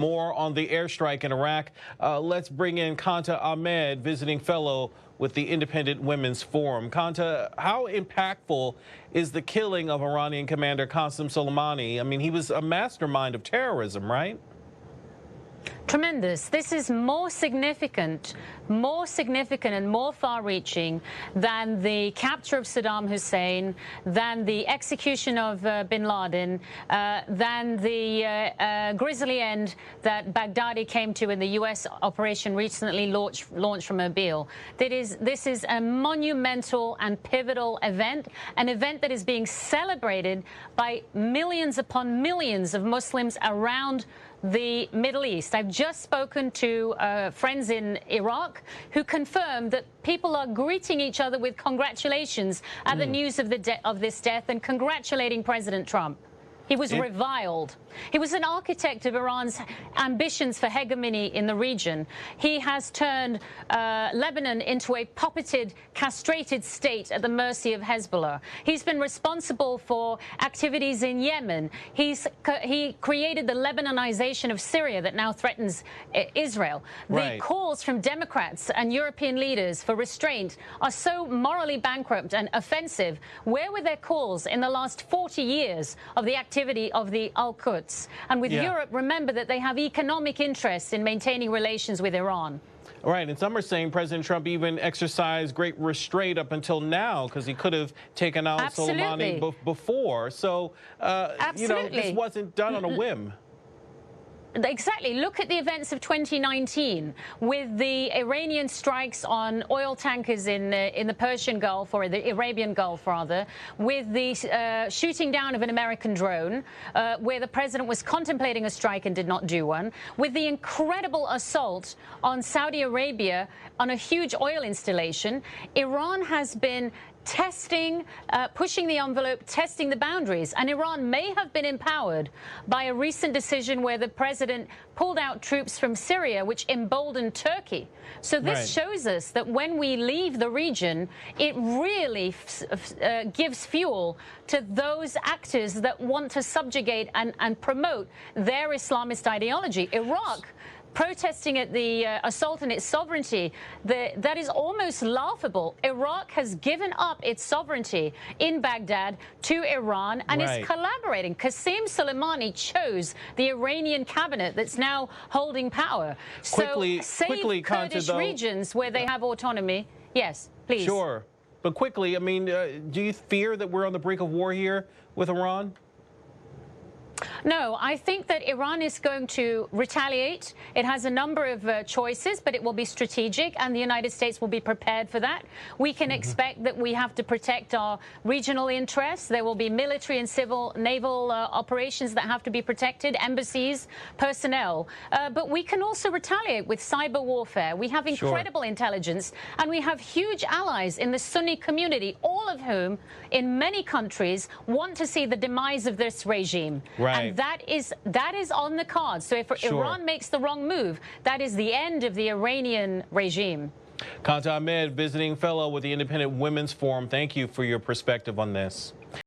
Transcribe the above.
More on the airstrike in Iraq. Let's bring in Qanta Ahmed, visiting fellow with the Independent Women's Forum. Qanta, how impactful is the killing of Iranian commander Qassem Soleimani? I mean, he was a mastermind of terrorism, right? Tremendous. This is more significant and more far-reaching than the capture of Saddam Hussein, than the execution of bin Laden, than the grisly end that Baghdad came to in the U.S. operation recently launched from Erbil. This is a monumental and pivotal event, an event that is being celebrated by millions upon millions of Muslims around the Middle East. I've just spoken to friends in Iraq who confirmed that people are greeting each other with congratulations at the news of this death and congratulating President Trump. He was reviled. He was an architect of Iran's ambitions for hegemony in the region. He has turned Lebanon into a puppeted, castrated state at the mercy of Hezbollah. He's been responsible for activities in Yemen. He created the Lebanonization of Syria that now threatens Israel. The calls from Democrats and European leaders for restraint are so morally bankrupt and offensive. Where were their calls in the last 40 years of the activity of the Al-Quds? And with Europe, remember that they have economic interests in maintaining relations with Iran. Right, and some are saying President Trump even exercised great restraint up until now because he could have taken out Soleimani before. So, you know, this wasn't done on a whim. Exactly. Look at the events of 2019 with the Iranian strikes on oil tankers in the Persian Gulf, or the Arabian Gulf, rather, with the shooting down of an American drone, where the president was contemplating a strike and did not do one, with the incredible assault on Saudi Arabia on a huge oil installation. Iran has been testing, pushing the envelope, testing the boundaries. And Iran may have been empowered by a recent decision where the president pulled out troops from Syria, which emboldened Turkey. So this shows us that when we leave the region, it really gives fuel to those actors that want to subjugate and promote their Islamist ideology. Iraq, protesting at the assault on its sovereignty, that is almost laughable. Iraq has given up its sovereignty in Baghdad to Iran and is collaborating. Qassem Soleimani chose the Iranian cabinet that's now holding power. Quickly, Kurdish regions where they have autonomy. Yes, please. Sure. But quickly, I mean, do you fear that we're on the brink of war here with Iran? No, I think that Iran is going to retaliate. It has a number of choices, but it will be strategic, and the United States will be prepared for that. We can expect that we have to protect our regional interests. There will be military and civil naval operations that have to be protected, embassies, personnel. But we can also retaliate with cyber warfare. We have incredible intelligence, and we have huge allies in the Sunni community, all of whom, in many countries, want to see the demise of this regime. And that is on the cards. So if Iran makes the wrong move, that is the end of the Iranian regime. Qanta Ahmed, visiting fellow with the Independent Women's Forum, thank you for your perspective on this.